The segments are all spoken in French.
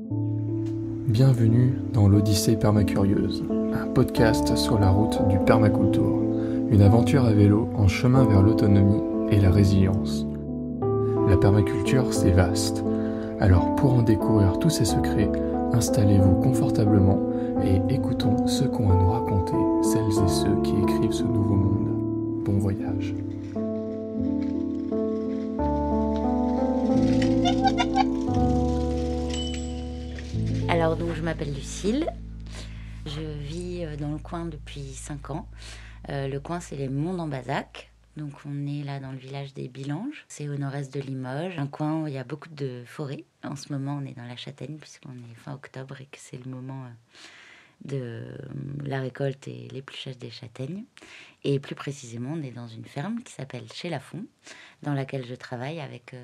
Bienvenue dans l'Odyssée Permacurieuse, un podcast sur la route du permacultour, une aventure à vélo en chemin vers l'autonomie et la résilience. La permaculture, c'est vaste. Alors pour en découvrir tous ses secrets, installez-vous confortablement et écoutons ce qu'ont à nous raconter celles et ceux qui écrivent ce nouveau monde. Bon voyage. Alors donc je m'appelle Lucille, je vis dans le coin depuis 5 ans. Le coin c'est les Monts d'Ambazac, donc on est là dans le village des Bilanges, c'est au nord-est de Limoges, un coin où il y a beaucoup de forêts. En ce moment on est dans la châtaigne puisqu'on est fin octobre et que c'est le moment de la récolte et l'épluchage des châtaignes. Et plus précisément on est dans une ferme qui s'appelle Chez Lafont, dans laquelle je travaille avec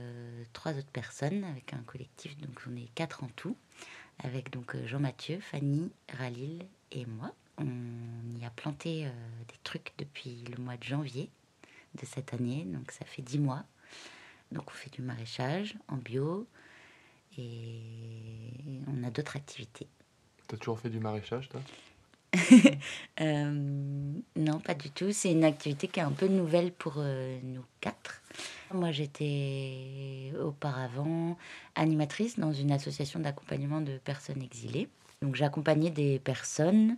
3 autres personnes, avec un collectif, donc on est 4 en tout. Avec donc Jean-Mathieu, Fanny, Ralil et moi. On y a planté des trucs depuis le mois de janvier de cette année, donc ça fait 10 mois. Donc on fait du maraîchage en bio et on a d'autres activités. T'as toujours fait du maraîchage, toi ? Non, pas du tout. C'est une activité qui est un peu nouvelle pour nous 4. Moi, j'étais auparavant animatrice dans une association d'accompagnement de personnes exilées. Donc, j'accompagnais des personnes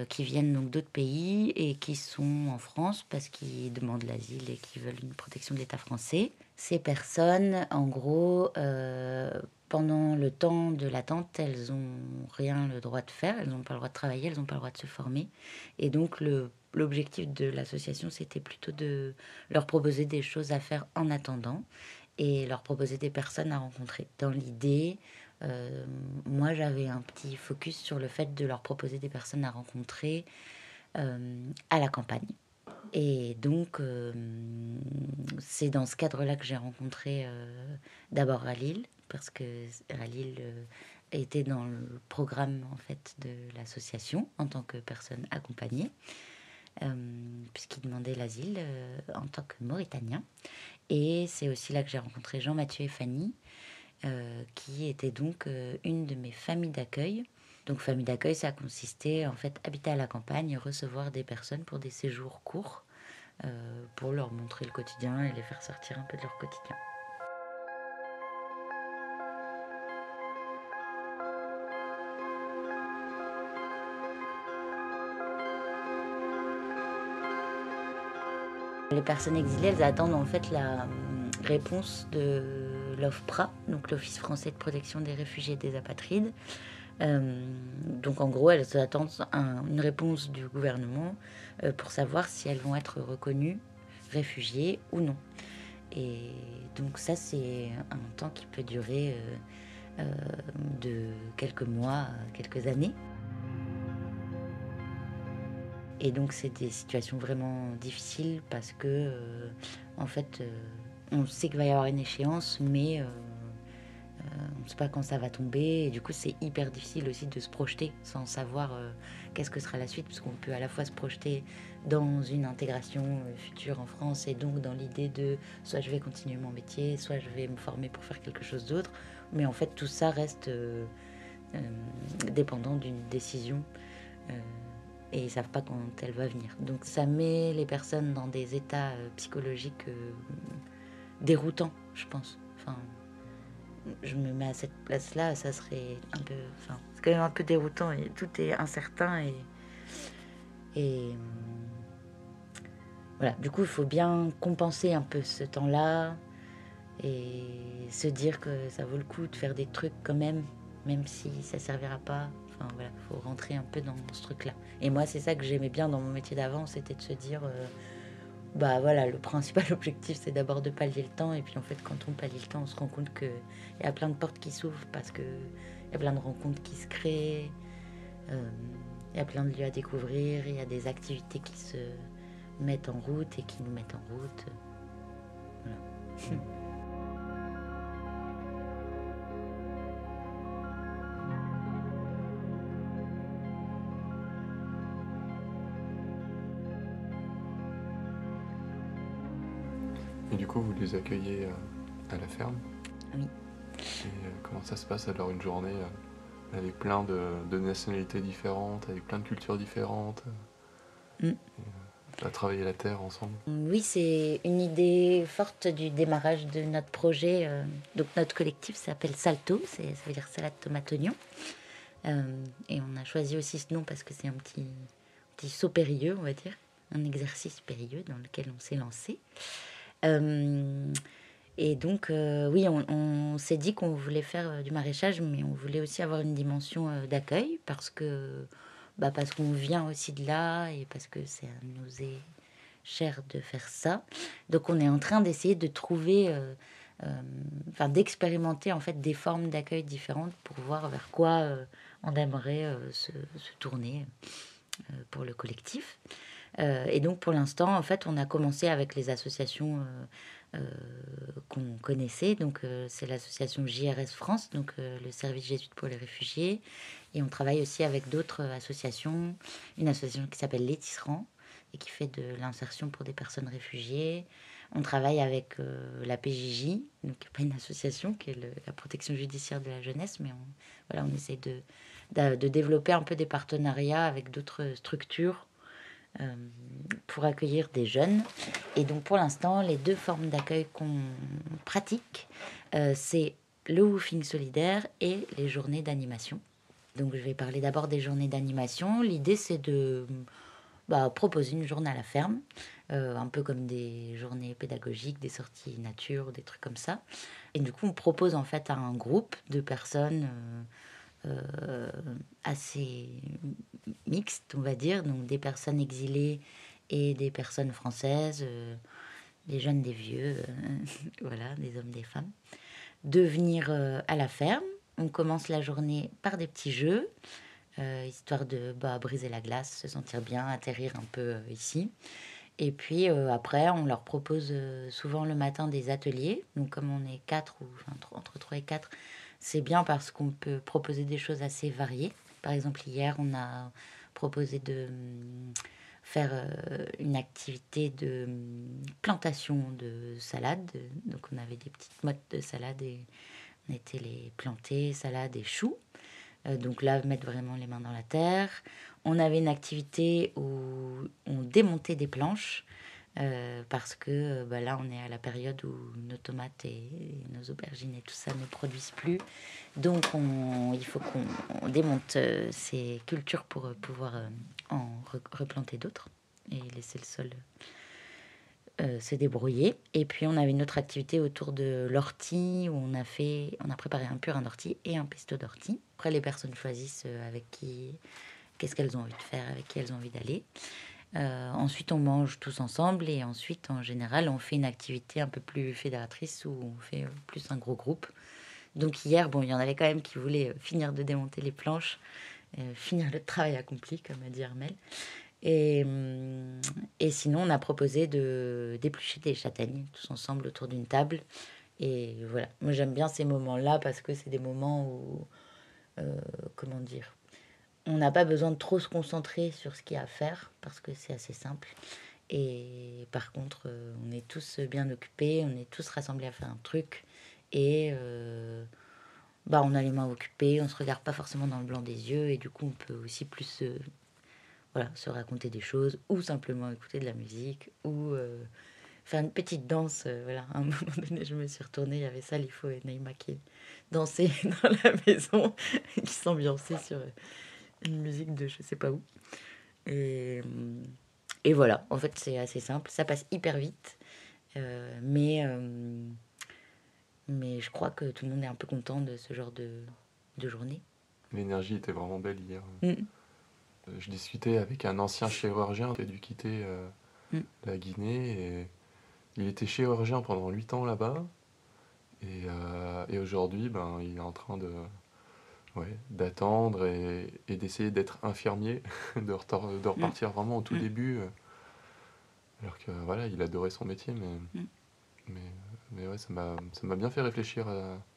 qui viennent donc d'autres pays et qui sont en France parce qu'ils demandent l'asile et qui veulent une protection de l'État français. Ces personnes, en gros, pendant le temps de l'attente, elles n'ont rien le droit de faire, elles n'ont pas le droit de travailler, elles n'ont pas le droit de se former. Et donc, l'objectif de l'association, c'était plutôt de leur proposer des choses à faire en attendant et leur proposer des personnes à rencontrer. Dans l'idée, moi, j'avais un petit focus sur le fait de leur proposer des personnes à rencontrer à la campagne. Et donc, c'est dans ce cadre-là que j'ai rencontré d'abord Ralil, parce que Ralil était dans le programme en fait de l'association en tant que personne accompagnée, puisqu'il demandait l'asile en tant que Mauritanien. Et c'est aussi là que j'ai rencontré Jean-Mathieu et Fanny, qui était donc une de mes familles d'accueil. Donc famille d'accueil, ça consistait en fait habiter à la campagne, recevoir des personnes pour des séjours courts, pour leur montrer le quotidien et les faire sortir un peu de leur quotidien. Les personnes exilées, elles attendent en fait la réponse de l'OFPRA, donc l'Office français de protection des réfugiés et des apatrides. Donc en gros, elles attendent une réponse du gouvernement pour savoir si elles vont être reconnues réfugiées ou non. Et donc ça, c'est un temps qui peut durer de quelques mois à quelques années. Et donc c'est des situations vraiment difficiles parce que en fait on sait qu'il va y avoir une échéance, mais on ne sait pas quand ça va tomber. Et du coup c'est hyper difficile aussi de se projeter sans savoir qu'est-ce que sera la suite, parce qu'on peut à la fois se projeter dans une intégration future en France et donc dans l'idée de soit je vais continuer mon métier, soit je vais me former pour faire quelque chose d'autre. Mais en fait tout ça reste dépendant d'une décision. Et ils ne savent pas quand elle va venir. Donc ça met les personnes dans des états psychologiques déroutants, je pense. Enfin, je me mets à cette place-là, ça serait un peu... Enfin, c'est quand même un peu déroutant et tout est incertain et voilà. Du coup, il faut bien compenser un peu ce temps-là et se dire que ça vaut le coup de faire des trucs quand même si ça ne servira pas. Enfin voilà, il faut rentrer un peu dans ce truc-là. Et moi, c'est ça que j'aimais bien dans mon métier d'avant, c'était de se dire, bah voilà, le principal objectif, c'est d'abord de pallier le temps. Et puis en fait, quand on pallie le temps, on se rend compte qu'il y a plein de portes qui s'ouvrent parce qu'il y a plein de rencontres qui se créent. Il y a plein de lieux à découvrir, il y a des activités qui se mettent en route et qui nous mettent en route. Voilà. Et du coup, vous les accueillez à la ferme ? Oui. Comment ça se passe alors une journée avec plein de nationalités différentes, avec plein de cultures différentes, Mm. à travailler la terre ensemble? Oui, c'est une idée forte du démarrage de notre projet. Donc notre collectif s'appelle Salto, ça veut dire salade tomate oignon. Et on a choisi aussi ce nom parce que c'est un petit saut périlleux, on va dire, un exercice périlleux dans lequel on s'est lancé. Et donc, oui, on s'est dit qu'on voulait faire du maraîchage, mais on voulait aussi avoir une dimension d'accueil parce qu'on vient aussi de là et parce que ça nous est cher de faire ça. Donc, on est en train d'essayer de trouver, d'expérimenter en fait des formes d'accueil différentes pour voir vers quoi on aimerait se tourner pour le collectif. Et donc, pour l'instant, en fait, on a commencé avec les associations qu'on connaissait. Donc, c'est l'association JRS France, donc le service jésuite pour les réfugiés. Et on travaille aussi avec d'autres associations. Une association qui s'appelle Les Tisserands et qui fait de l'insertion pour des personnes réfugiées. On travaille avec la PJJ, donc pas une association, qui est la protection judiciaire de la jeunesse, mais on essaie de développer un peu des partenariats avec d'autres structures pour accueillir des jeunes. Et donc pour l'instant, les deux formes d'accueil qu'on pratique, c'est le woofing solidaire et les journées d'animation. Donc je vais parler d'abord des journées d'animation. L'idée c'est de proposer une journée à la ferme, un peu comme des journées pédagogiques, des sorties nature, des trucs comme ça. Et du coup on propose en fait à un groupe de personnes assez mixte, on va dire, donc des personnes exilées et des personnes françaises, des jeunes, des vieux, voilà, des hommes, des femmes, de venir à la ferme. On commence la journée par des petits jeux, histoire de briser la glace, se sentir bien, atterrir un peu ici. Et puis après, on leur propose souvent le matin des ateliers. Donc comme on est entre 3 et 4, c'est bien parce qu'on peut proposer des choses assez variées. Par exemple, hier, on a proposé de faire une activité de plantation de salade. Donc on avait des petites mottes de salade et on était les planter, salade et choux. Donc là, mettre vraiment les mains dans la terre. On avait une activité où on démontait des planches parce que là, on est à la période où nos tomates et nos aubergines et tout ça ne produisent plus. Donc, il faut qu'on démonte ces cultures pour pouvoir en replanter d'autres et laisser le sol se débrouiller. Et puis, on avait une autre activité autour de l'ortie où on a préparé un purin d'ortie et un pesto d'ortie. Après, les personnes choisissent qu'est-ce qu'elles ont envie de faire, avec qui elles ont envie d'aller. Ensuite, on mange tous ensemble et ensuite, en général, on fait une activité un peu plus fédératrice où on fait plus un gros groupe. Donc hier, il y en avait quand même qui voulaient finir de démonter les planches, finir le travail accompli, comme a dit Armel. Et sinon, on a proposé de d'éplucher des châtaignes tous ensemble autour d'une table. Et voilà, moi j'aime bien ces moments-là parce que c'est des moments où, comment dire, on n'a pas besoin de trop se concentrer sur ce qu'il y a à faire parce que c'est assez simple. Et par contre, on est tous bien occupés, on est tous rassemblés à faire un truc. Et on a les mains occupées, on se regarde pas forcément dans le blanc des yeux. Et du coup, on peut aussi plus se raconter des choses ou simplement écouter de la musique ou faire une petite danse. Voilà, à un moment donné, je me suis retournée, il y avait Salifo et Neymar qui dansaient dans la maison, qui s'ambiançaient sur une musique de je sais pas où. Et, et voilà, en fait, c'est assez simple. Ça passe hyper vite. Mais je crois que tout le monde est un peu content de ce genre de journée. L'énergie était vraiment belle hier. Mm. Je discutais avec un ancien chirurgien qui a dû quitter la Guinée. Et il était chirurgien pendant 8 ans là-bas. Et aujourd'hui, il est en train d'attendre et d'essayer d'être infirmier, de repartir vraiment au tout début. Alors que voilà, il adorait son métier, mais ouais, ça m'a bien fait réfléchir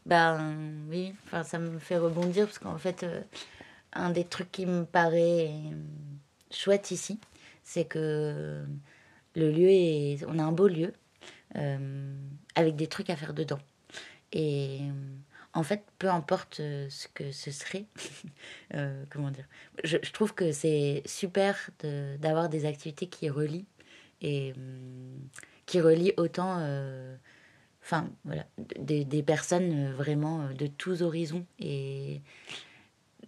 Oui, ça me fait rebondir parce qu'en fait, un des trucs qui me paraît chouette ici, c'est que on a un beau lieu avec des trucs à faire dedans. Et En fait, peu importe ce que ce serait, comment dire, je trouve que c'est super d'avoir des activités qui relient et qui relient autant, enfin voilà, des personnes vraiment de tous horizons. Et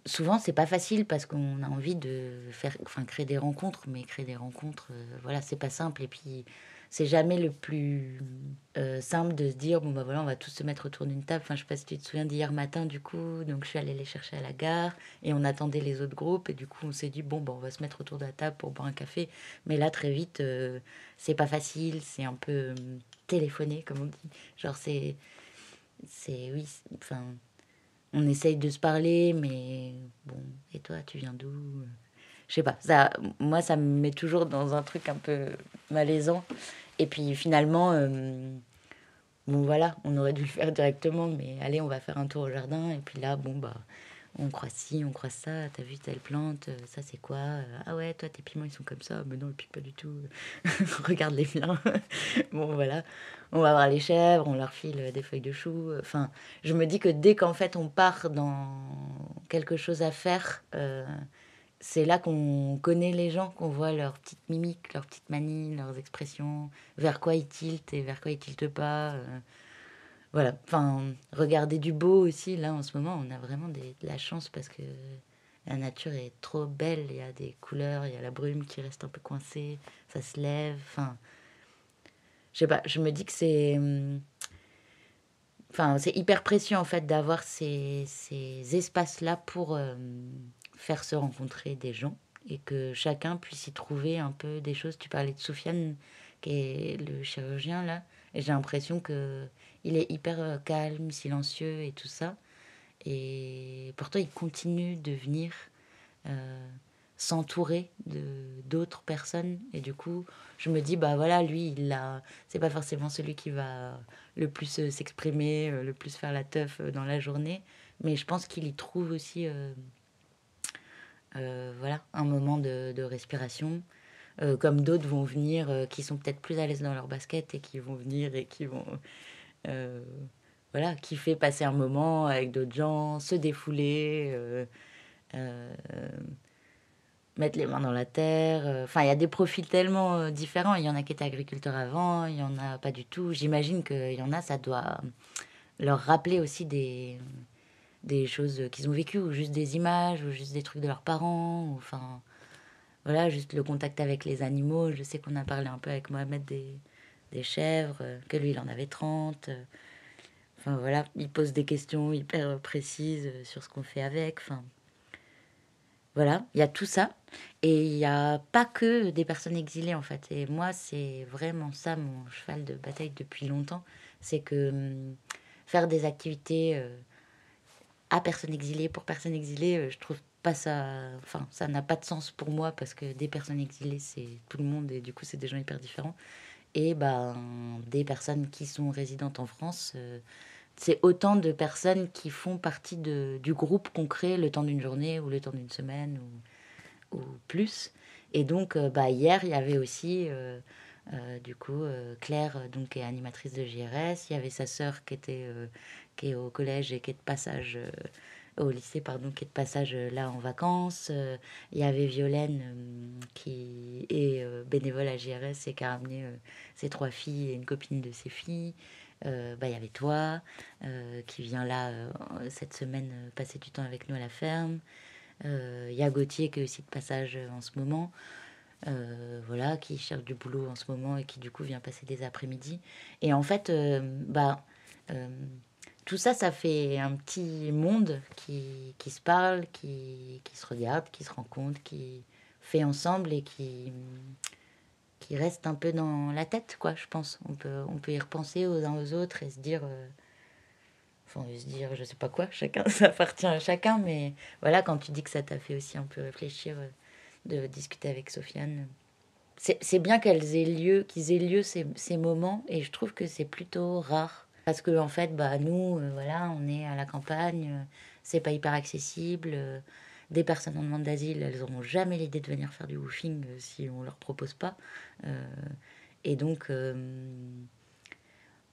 souvent, c'est pas facile parce qu'on a envie de faire, enfin, créer des rencontres, mais créer des rencontres, voilà, c'est pas simple. Et puis, c'est jamais le plus simple de se dire, bon, bah voilà, on va tous se mettre autour d'une table. Enfin, je sais pas si tu te souviens d'hier matin, du coup, donc je suis allée les chercher à la gare et on attendait les autres groupes. Et du coup, on s'est dit, bon, bah, on va se mettre autour de la table pour boire un café. Mais là, très vite, c'est pas facile, c'est un peu téléphoné, comme on dit. Genre, oui, enfin on essaye de se parler, mais bon, et toi, tu viens d'où? Je sais pas, ça, moi, ça me met toujours dans un truc un peu malaisant. Et puis finalement, bon voilà, on aurait dû le faire directement, mais allez, on va faire un tour au jardin. Et puis là, bon, bah, on croise ci, on croise ça. T'as vu telle plante, ça c'est quoi? Ah ouais, toi, tes piments, ils sont comme ça. Mais non, ils piquent pas du tout. Regarde les miens. Bon, voilà. On va voir les chèvres, on leur file des feuilles de chou. Enfin, je me dis que dès qu'en fait on part dans quelque chose à faire, c'est là qu'on connaît les gens, qu'on voit leurs petites mimiques, leurs petites manies, leurs expressions, vers quoi ils tiltent et vers quoi ils tiltent pas. Voilà. Enfin, regarder du beau aussi. Là, en ce moment, on a vraiment de la chance parce que la nature est trop belle. Il y a des couleurs, il y a la brume qui reste un peu coincée, ça se lève. Enfin, je sais pas, je me dis que enfin, c'est hyper précieux en fait d'avoir ces espaces-là pour faire se rencontrer des gens et que chacun puisse y trouver un peu des choses. Tu parlais de Soufiane, qui est le chirurgien là, et j'ai l'impression que il est hyper calme, silencieux et tout ça. Et pourtant, il continue de venir euh, s'entourer de d'autres personnes. Et du coup, je me dis, bah voilà, lui, c'est pas forcément celui qui va le plus s'exprimer, le plus faire la teuf dans la journée. Mais je pense qu'il y trouve aussi voilà, un moment de respiration. Comme d'autres vont venir, qui sont peut-être plus à l'aise dans leur basket et qui vont venir et qui vont euh, voilà, kiffer passer un moment avec d'autres gens, se défouler, euh, mettre les mains dans la terre. Enfin, il y a des profils tellement différents. Il y en a qui étaient agriculteurs avant, il y en a pas du tout. J'imagine qu'il y en a, ça doit leur rappeler aussi des choses qu'ils ont vécues, ou juste des images, ou juste des trucs de leurs parents. Enfin, voilà, juste le contact avec les animaux. Je sais qu'on a parlé un peu avec Mohamed des chèvres, que lui, il en avait 30. Enfin, voilà, il pose des questions hyper précises sur ce qu'on fait avec. Enfin, voilà, il y a tout ça. Et il n'y a pas que des personnes exilées, en fait. Et moi, c'est vraiment ça, mon cheval de bataille depuis longtemps. C'est que faire des activités à personnes exilées, pour personnes exilées, je trouve pas ça... Enfin, ça n'a pas de sens pour moi parce que des personnes exilées, c'est tout le monde et du coup, c'est des gens hyper différents. Et ben, des personnes qui sont résidentes en France, c'est autant de personnes qui font partie du groupe qu'on crée le temps d'une journée ou le temps d'une semaine ou plus. Et donc, bah, hier, il y avait aussi, du coup, Claire, donc, qui est animatrice de JRS. Il y avait sa sœur qui est au collège et qui est de passage, au lycée, pardon, qui est de passage là en vacances. Il y avait Violaine, qui est bénévole à JRS et qui a ramené ses 3 filles et une copine de ses filles. Bah, il y avait toi, qui vient là cette semaine passer du temps avec nous à la ferme. Il y a Gauthier qui est aussi de passage en ce moment, voilà, qui cherche du boulot en ce moment et qui du coup vient passer des après-midi. Et en fait, bah, euh, tout ça, ça fait un petit monde qui se parle, qui se regarde, qui se rencontre, qui fait ensemble et qui reste un peu dans la tête, quoi, je pense. On peut y repenser aux uns aux autres et se dire... enfin, se dire, je sais pas quoi, chacun, ça appartient à chacun, mais voilà, quand tu dis que ça t'a fait aussi un peu réfléchir de discuter avec Sofiane, c'est bien qu'ils aient lieu ces moments, et je trouve que c'est plutôt rare. Parce que, en fait, bah, nous, voilà, on est à la campagne, c'est pas hyper accessible. Des personnes en demande d'asile, elles n'auront jamais l'idée de venir faire du woofing si on leur propose pas. Euh, et donc,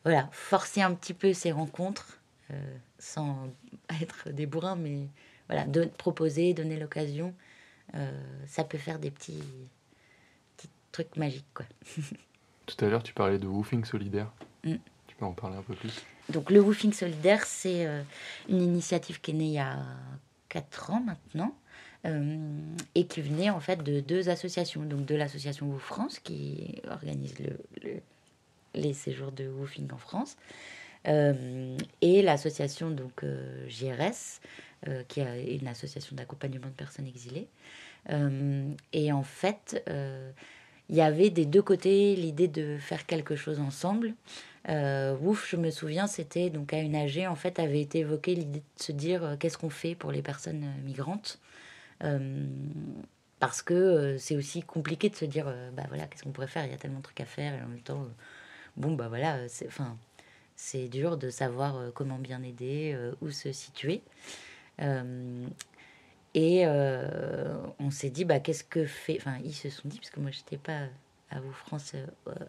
voilà, forcer un petit peu ces rencontres, sans être des bourrins, mais voilà, proposer, donner l'occasion, ça peut faire des petits trucs magiques, quoi. Tout à l'heure, tu parlais de woofing solidaire. Mm. Tu peux en parler un peu plus? Donc le woofing solidaire, c'est une initiative qui est née il y a 4 ans maintenant, et qui venait en fait de 2 associations. Donc de l'association Woof France, qui organise les séjours de woofing en France, et l'association donc GRS, qui est une association d'accompagnement de personnes exilées. Et en fait, il y avait des 2 côtés l'idée de faire quelque chose ensemble. Wouf, je me souviens, c'était donc à une AG, en fait, avait été évoquée l'idée de se dire qu'est-ce qu'on fait pour les personnes migrantes. Parce que c'est aussi compliqué de se dire bah voilà, qu'est-ce qu'on pourrait faire, il y a tellement de trucs à faire, et en même temps, bon, bah voilà, c'est dur de savoir comment bien aider, où se situer. Et on s'est dit, bah, qu'est-ce que fait... Enfin, ils se sont dit, parce que moi, j'étais pas à Vous France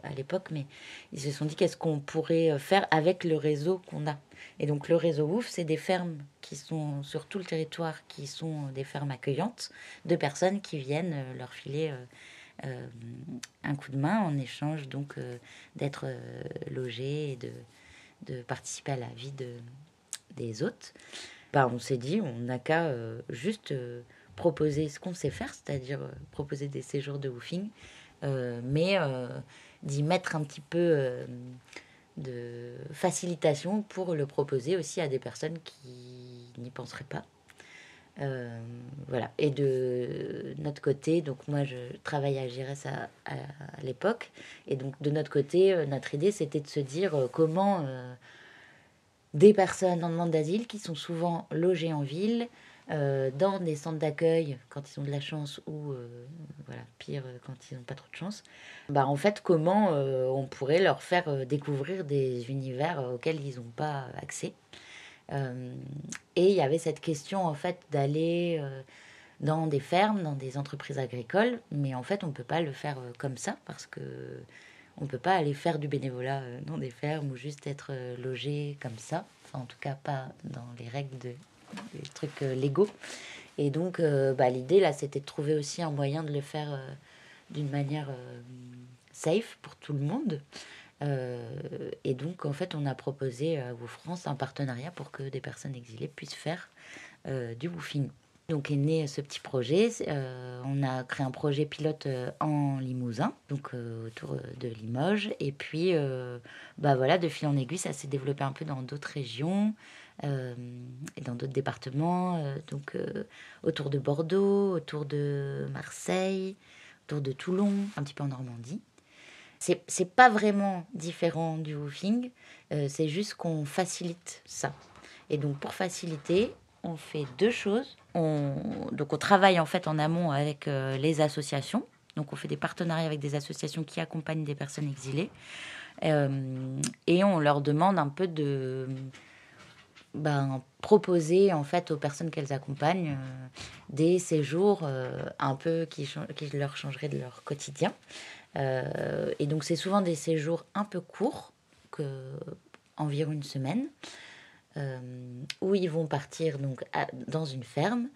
à l'époque, mais ils se sont dit, qu'est-ce qu'on pourrait faire avec le réseau qu'on a. Et donc, le réseau WOOF, c'est des fermes qui sont sur tout le territoire, qui sont des fermes accueillantes de personnes qui viennent leur filer un coup de main en échange donc d'être logées et de participer à la vie des hôtes. Bah, on s'est dit, on n'a qu'à juste proposer ce qu'on sait faire, c'est-à-dire proposer des séjours de woofing, mais d'y mettre un petit peu de facilitation pour le proposer aussi à des personnes qui n'y penseraient pas. Voilà. Et de notre côté, donc moi je travaille à GRS à l'époque, et donc de notre côté, notre idée c'était de se dire comment des personnes en demande d'asile qui sont souvent logées en ville, dans des centres d'accueil quand ils ont de la chance ou voilà, pire quand ils n'ont pas trop de chance. Bah, en fait, comment on pourrait leur faire découvrir des univers auxquels ils n'ont pas accès. Et il y avait cette question en fait d'aller dans des fermes, dans des entreprises agricoles, mais en fait on ne peut pas le faire comme ça parce que on ne peut pas aller faire du bénévolat dans des fermes ou juste être logé comme ça. Enfin, en tout cas, pas dans les règles des trucs légaux. Et donc, bah, l'idée, là, c'était de trouver aussi un moyen de le faire d'une manière safe pour tout le monde. Et donc, en fait, on a proposé à Vous France un partenariat pour que des personnes exilées puissent faire du woofing. Donc est né ce petit projet. On a créé un projet pilote en Limousin, donc autour de Limoges. Et puis, bah voilà, de fil en aiguille, ça s'est développé un peu dans d'autres régions et dans d'autres départements. Donc autour de Bordeaux, autour de Marseille, autour de Toulon, un petit peu en Normandie. C'est pas vraiment différent du woofing, c'est juste qu'on facilite ça. Et donc pour faciliter, on fait 2 choses. Donc on travaille en fait en amont avec les associations. Donc on fait des partenariats avec des associations qui accompagnent des personnes exilées. Et on leur demande un peu de proposer en fait aux personnes qu'elles accompagnent des séjours un peu qui leur changeraient de leur quotidien. Et donc c'est souvent des séjours un peu courts, environ une semaine, où ils vont partir donc dans une ferme.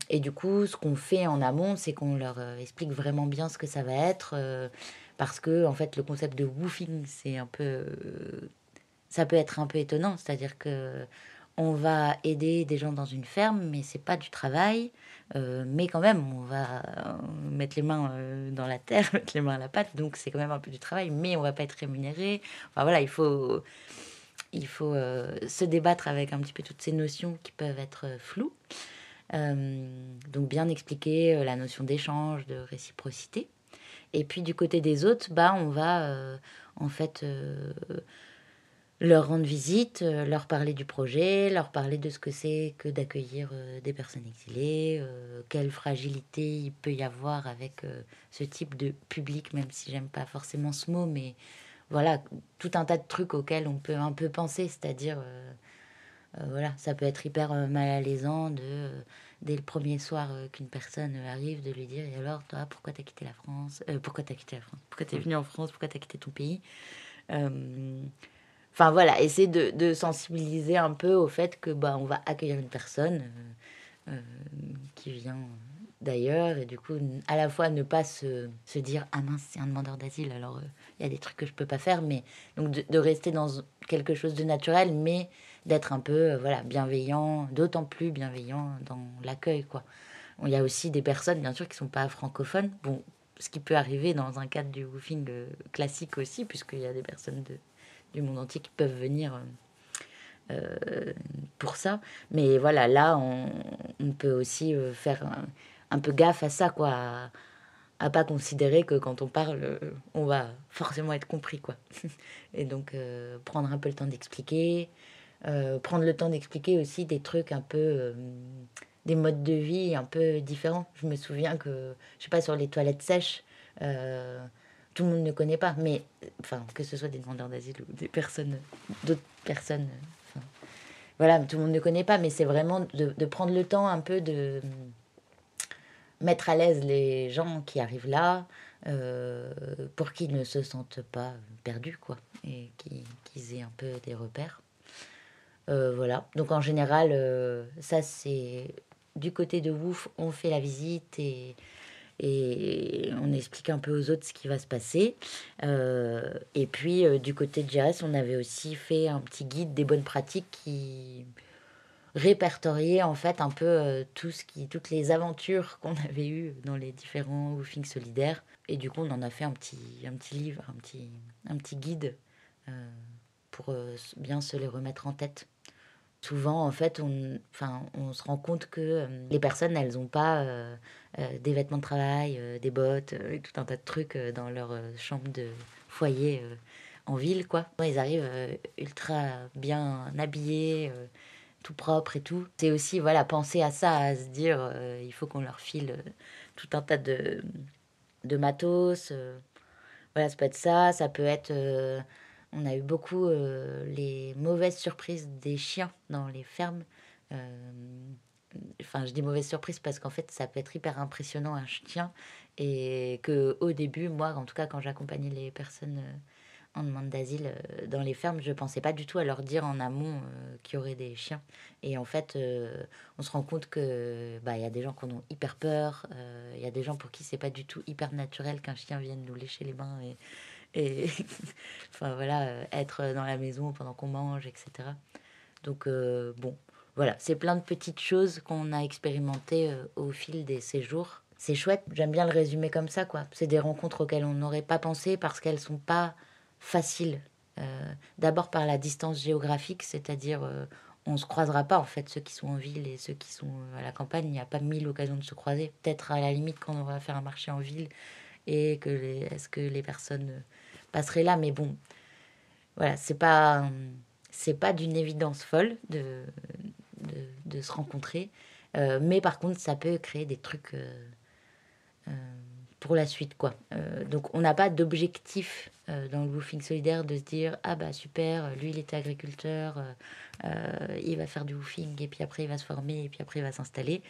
Et du coup, ce qu'on fait en amont, c'est qu'on leur explique vraiment bien ce que ça va être, parce que en fait, le concept de woofing, c'est un peu, ça peut être un peu étonnant, c'est-à-dire que on va aider des gens dans une ferme, mais c'est pas du travail. Mais quand même, on va mettre les mains dans la terre, mettre les mains à la pâte, donc c'est quand même un peu du travail, mais on va pas être rémunéré. Enfin voilà, il faut se débattre avec un petit peu toutes ces notions qui peuvent être floues. Donc bien expliquer la notion d'échange, de réciprocité. Et puis du côté des autres, bah, on va en fait leur rendre visite, leur parler du projet, leur parler de ce que c'est que d'accueillir des personnes exilées, quelle fragilité il peut y avoir avec ce type de public, même si j'aime pas forcément ce mot, mais voilà, tout un tas de trucs auxquels on peut un peu penser, c'est-à-dire, voilà, ça peut être hyper malaisant dès le premier soir qu'une personne arrive, de lui dire, et alors, toi, pourquoi t'as quitté la France? Pourquoi t'as quitté la France? Pourquoi t'es venu en France? Pourquoi t'as quitté ton pays? Enfin Enfin voilà, essayer de sensibiliser un peu au fait que on va accueillir une personne qui vient d'ailleurs, et du coup à la fois ne pas se dire ah mince c'est un demandeur d'asile, alors il y a des trucs que je peux pas faire, mais donc de rester dans quelque chose de naturel, mais d'être un peu voilà, bienveillant, d'autant plus bienveillant dans l'accueil, quoi. Il y a aussi des personnes bien sûr qui sont pas francophones, bon, ce qui peut arriver dans un cadre du woofing classique aussi, puisqu'il y a des personnes du monde entier qui peuvent venir pour ça. Mais voilà, là, on peut aussi faire un peu gaffe à ça, quoi. À pas considérer que quand on parle, on va forcément être compris, quoi. Et donc, prendre un peu le temps d'expliquer. Prendre le temps d'expliquer aussi des trucs un peu... des modes de vie un peu différents. Je me souviens que, je sais pas, sur les toilettes sèches, tout le monde ne connaît pas, mais enfin, que ce soit des demandeurs d'asile ou des personnes, d'autres personnes, enfin, voilà, tout le monde ne connaît pas, mais c'est vraiment de prendre le temps un peu de mettre à l'aise les gens qui arrivent là, pour qu'ils ne se sentent pas perdus, quoi, et qu'ils aient un peu des repères. Voilà, donc en général, ça c'est du côté de Wouf, on fait la visite et on explique un peu aux autres ce qui va se passer. Et puis du côté de GRS, on avait aussi fait un petit guide des bonnes pratiques qui répertoriait en fait un peu toutes les aventures qu'on avait eues dans les différents woofings solidaires. Et du coup, on en a fait un petit livre, un petit guide pour bien se les remettre en tête. Souvent, en fait, on se rend compte que les personnes, elles n'ont pas des vêtements de travail, des bottes, et tout un tas de trucs dans leur chambre de foyer en ville, quoi. Ils arrivent ultra bien habillés, tout propre et tout. C'est aussi, voilà, penser à ça, à se dire, il faut qu'on leur file tout un tas de matos. Voilà, ça peut être ça, ça peut être... on a eu beaucoup les mauvaises surprises des chiens dans les fermes. Enfin, je dis mauvaise surprise parce qu'en fait, ça peut être hyper impressionnant un chien. Et que au début, moi, en tout cas, quand j'accompagnais les personnes en demande d'asile dans les fermes, je pensais pas du tout à leur dire en amont qu'il y aurait des chiens. Et en fait, on se rend compte que y a des gens qui en ont hyper peur. Il y a des gens pour qui c'est pas du tout hyper naturel qu'un chien vienne nous lécher les mains et enfin voilà, être dans la maison pendant qu'on mange, etc. Donc bon, voilà, c'est plein de petites choses qu'on a expérimentées au fil des séjours. C'est chouette, j'aime bien le résumer comme ça, quoi. C'est des rencontres auxquelles on n'aurait pas pensé parce qu'elles sont pas faciles. D'abord par la distance géographique, c'est-à-dire on se croisera pas en fait, ceux qui sont en ville et ceux qui sont à la campagne. Il n'y a pas mille occasions de se croiser. Peut-être à la limite quand on va faire un marché en ville et est-ce que les personnes passeraient là, mais bon, voilà, c'est pas d'une évidence folle de se rencontrer, mais par contre ça peut créer des trucs pour la suite, quoi. Donc on n'a pas d'objectif dans le woofing solidaire de se dire ah bah super, lui il était agriculteur, il va faire du woofing et puis après il va se former et puis après il va s'installer.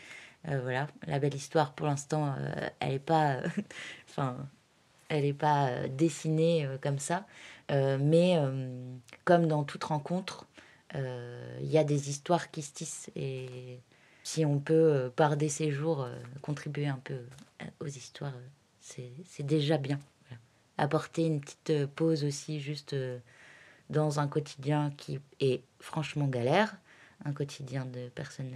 Voilà, la belle histoire pour l'instant, elle est pas enfin elle n'est pas dessinée comme ça. Mais comme dans toute rencontre, il y a des histoires qui se tissent. Et si on peut, par des séjours, contribuer un peu aux histoires, c'est déjà bien. Voilà. Apporter une petite pause aussi, juste dans un quotidien qui est franchement galère. Un quotidien de personnes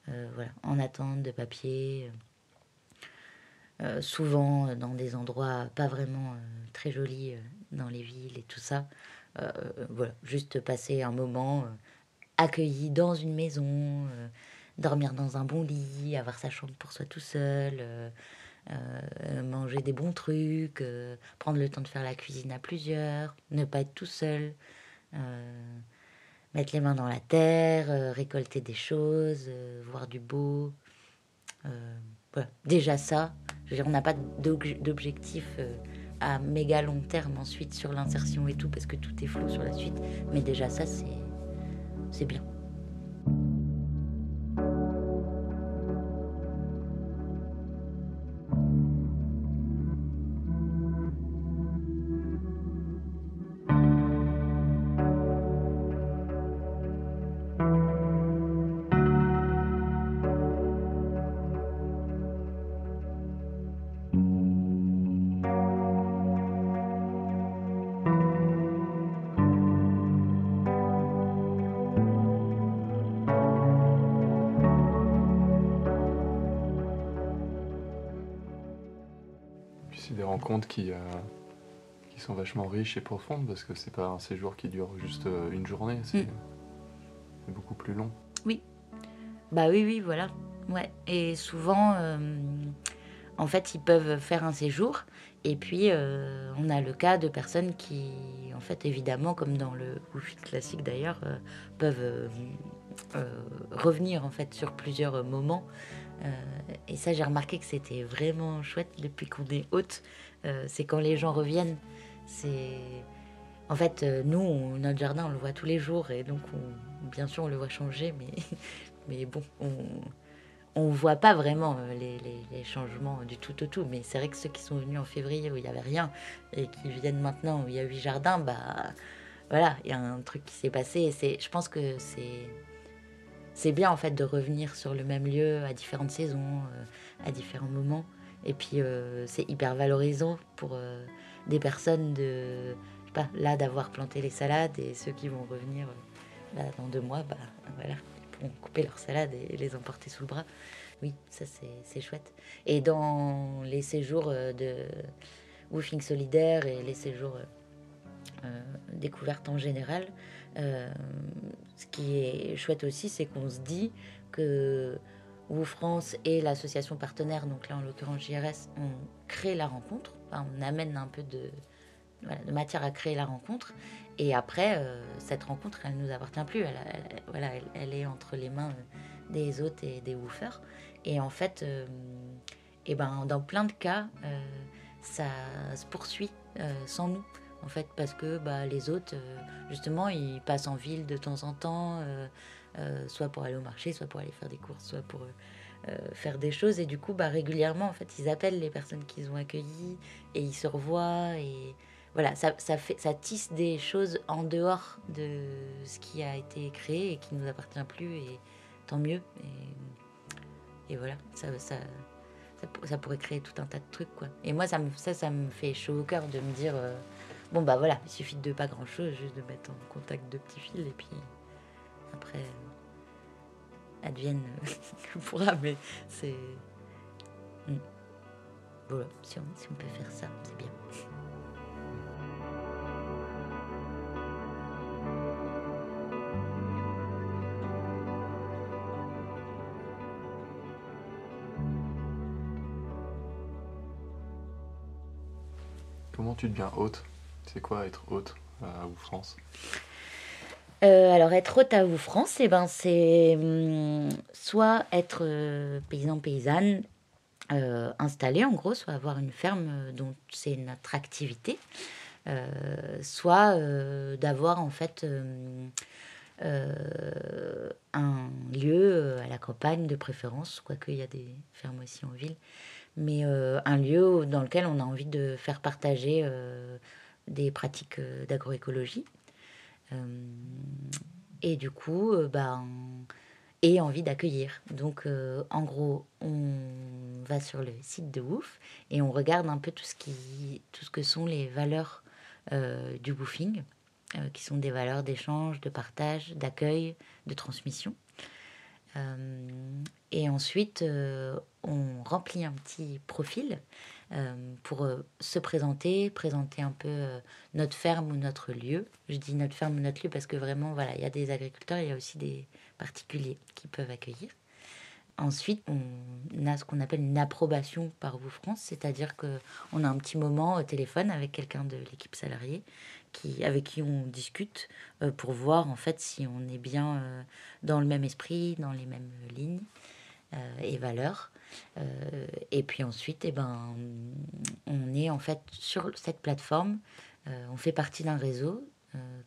voilà, en attente de papier. Souvent dans des endroits pas vraiment très jolis dans les villes et tout ça. Voilà, juste passer un moment accueilli dans une maison, dormir dans un bon lit, avoir sa chambre pour soi tout seul, manger des bons trucs, prendre le temps de faire la cuisine à plusieurs, ne pas être tout seul, mettre les mains dans la terre, récolter des choses, voir du beau. Voilà. Déjà ça, je veux dire, on n'a pas d'objectif à méga long terme ensuite sur l'insertion et tout, parce que tout est flou sur la suite. Mais déjà ça, c'est bien. C'est des rencontres qui sont vachement riches et profondes parce que c'est pas un séjour qui dure juste une journée, c'est beaucoup plus long. Oui. Bah oui, voilà. Ouais. Et souvent, en fait, ils peuvent faire un séjour. Et puis, on a le cas de personnes qui, en fait, évidemment, comme dans le woofing classique d'ailleurs, peuvent revenir en fait sur plusieurs moments. Et ça, j'ai remarqué que c'était vraiment chouette depuis qu'on est hôte. C'est quand les gens reviennent. C'est en fait, notre jardin, on le voit tous les jours et donc, bien sûr, on le voit changer, mais bon, on voit pas vraiment les changements du tout au tout. Mais c'est vrai que ceux qui sont venus en février où il y avait rien et qui viennent maintenant où il y a 8 jardins, bah voilà, il y a un truc qui s'est passé. Et je pense que c'est bien en fait de revenir sur le même lieu à différentes saisons, à différents moments. Et puis c'est hyper valorisant pour des personnes je sais pas, là d'avoir planté les salades, et ceux qui vont revenir là dans 2 mois, bah voilà, ils pourront couper leurs salades et les emporter sous le bras. Oui, ça c'est chouette. Et dans les séjours de woofing solidaire et les séjours découverte en général, ce qui est chouette aussi, c'est qu'on se dit que Woo France et l'association partenaire, donc là en l'occurrence JRS, on crée la rencontre. Enfin, on amène un peu de matière à créer la rencontre. Et après, cette rencontre, elle ne nous appartient plus. Elle est entre les mains des hôtes et des woofers. Et en fait, dans plein de cas, ça se poursuit sans nous. En fait, parce que les hôtes, justement, ils passent en ville de temps en temps, soit pour aller au marché, soit pour aller faire des courses, soit pour faire des choses. Et du coup, régulièrement, en fait, ils appellent les personnes qu'ils ont accueillies et ils se revoient. Et voilà, ça tisse des choses en dehors de ce qui a été créé et qui ne nous appartient plus. Et tant mieux. Et voilà, ça pourrait créer tout un tas de trucs, quoi. Et moi, ça me fait chaud au cœur de me dire... bon, voilà, il suffit de pas grand-chose, juste de mettre en contact 2 petits fils, et puis après, advienne que pourra, mais c'est... Voilà, si on peut faire ça, c'est bien. Comment tu deviens hôte ? C'est quoi être hôte à Woo France ? Alors, être hôte à Woo France, c'est soit être paysanne, installé en gros, soit avoir une ferme dont c'est notre activité, soit d'avoir en fait un lieu à la campagne de préférence, quoique il y a des fermes aussi en ville, mais un lieu dans lequel on a envie de faire partager des pratiques d'agroécologie. Et du coup, et envie d'accueillir. Donc, en gros, on va sur le site de Woof et on regarde un peu tout ce que sont les valeurs du woofing, qui sont des valeurs d'échange, de partage, d'accueil, de transmission. Et ensuite, on remplit un petit profil pour se présenter un peu notre ferme ou notre lieu. Je dis notre ferme ou notre lieu parce que vraiment, voilà, il y a des agriculteurs, il y a aussi des particuliers qui peuvent accueillir. Ensuite, on a ce qu'on appelle une approbation par Woo France, c'est-à-dire qu'on a un petit moment au téléphone avec quelqu'un de l'équipe salariée avec qui on discute pour voir en fait si on est bien dans le même esprit, dans les mêmes lignes et valeurs. Et puis ensuite, on est en fait sur cette plateforme. On fait partie d'un réseau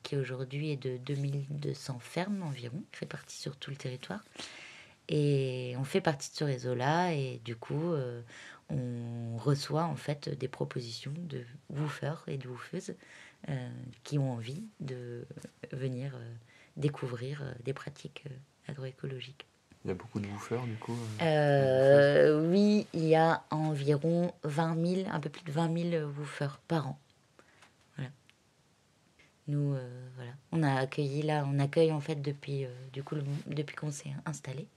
qui aujourd'hui est de 2200 fermes environ, qui réparties sur tout le territoire. Et on fait partie de ce réseau-là et du coup, on reçoit en fait des propositions de woofers et de woofeuses qui ont envie de venir découvrir des pratiques agroécologiques. Il y a beaucoup de woofers du coup Oui, il y a environ 20 000, un peu plus de 20 000 woofers par an. Voilà. Nous, voilà. On accueille en fait depuis qu'on s'est installé.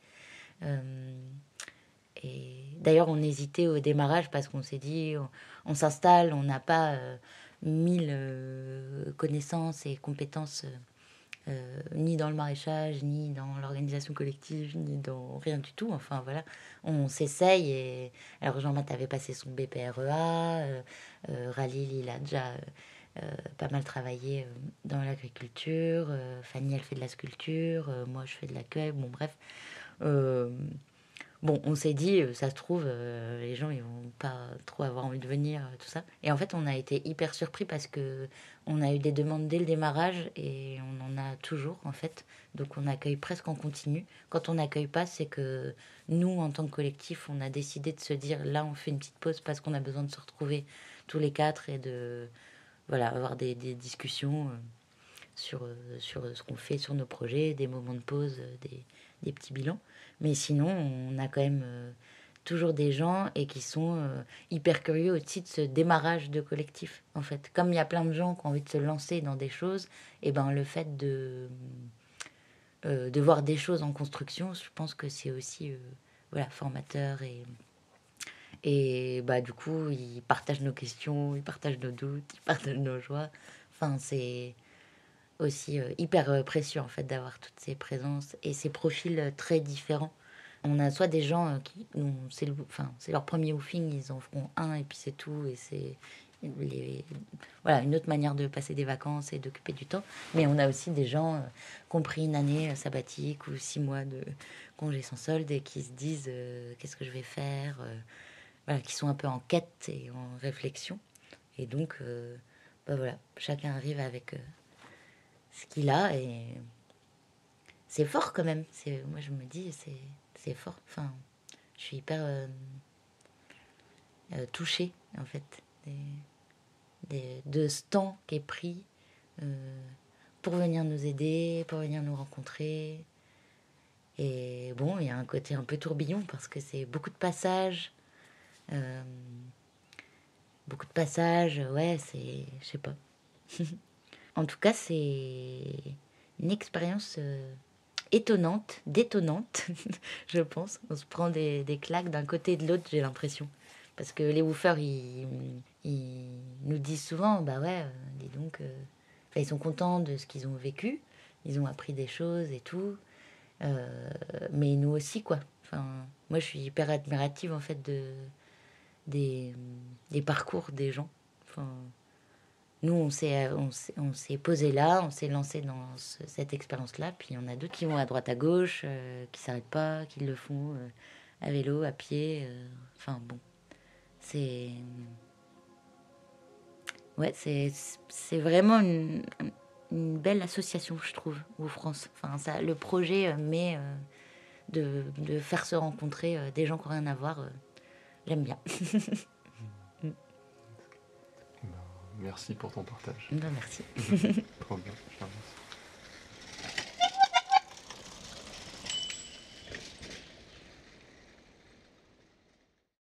Et d'ailleurs, on hésitait au démarrage parce qu'on s'est dit, on s'installe, on n'a pas 1000 connaissances et compétences, ni dans le maraîchage, ni dans l'organisation collective, ni dans rien du tout. Enfin voilà, on s'essaye. Et alors Jean-Marc avait passé son BPREA, Ralil, il a déjà pas mal travaillé dans l'agriculture, Fanny, elle fait de la sculpture, moi je fais de l'accueil, bon bref. Bon, on s'est dit, ça se trouve, les gens, ils vont pas trop avoir envie de venir, tout ça. Et en fait, on a été hyper surpris parce que on a eu des demandes dès le démarrage et on en a toujours, en fait. Donc, on accueille presque en continu. Quand on n'accueille pas, c'est que nous, en tant que collectif, on a décidé de se dire, là, on fait une petite pause parce qu'on a besoin de se retrouver tous les quatre et de, voilà, avoir des discussions sur ce qu'on fait, sur nos projets, des moments de pause, des petits bilans. Mais sinon, on a quand même toujours des gens et qui sont hyper curieux aussi de ce démarrage de collectif, en fait. Comme il y a plein de gens qui ont envie de se lancer dans des choses, et ben le fait de voir des choses en construction, je pense que c'est aussi voilà, formateur et bah, du coup, ils partagent nos questions, ils partagent nos doutes, ils partagent nos joies. Enfin, c'est aussi hyper précieux en fait d'avoir toutes ces présences et ces profils très différents. On a soit des gens qui, c'est leur premier woofing, ils en feront un et puis c'est tout et c'est voilà une autre manière de passer des vacances et d'occuper du temps. Mais on a aussi des gens qui ont pris une année sabbatique ou 6 mois de congé sans solde et qui se disent qu'est-ce que je vais faire, voilà, qui sont un peu en quête et en réflexion. Et donc, bah voilà, chacun arrive avec ce qu'il a et c'est fort quand même. Moi je me dis c'est fort. Enfin, je suis hyper touchée en fait de ce temps qui est pris pour venir nous aider, pour venir nous rencontrer. Et bon, il y a un côté un peu tourbillon parce que c'est beaucoup de passages. euh, Beaucoup de passages, ouais, c'est... Je sais pas. En tout cas, c'est une expérience étonnante, détonnante, je pense. On se prend des claques d'un côté et de l'autre, j'ai l'impression. Parce que les woofers, ils nous disent souvent, bah ouais, dis donc, enfin, ils sont contents de ce qu'ils ont vécu, ils ont appris des choses et tout, mais nous aussi, quoi. Enfin, moi, je suis hyper admirative, en fait, des, des parcours des gens. Enfin, nous, on s'est posé là, on s'est lancé dans cette expérience-là. Puis il y en a d'autres qui vont à droite, à gauche, qui s'arrêtent pas, qui le font à vélo, à pied. Enfin bon, c'est ouais, c'est vraiment une belle association, je trouve, au France. Enfin, ça, le projet met de faire se rencontrer des gens qui n'ont rien à voir. J'aime bien. Ben, merci pour ton partage. Ben, merci. Trop bien, je te remercie.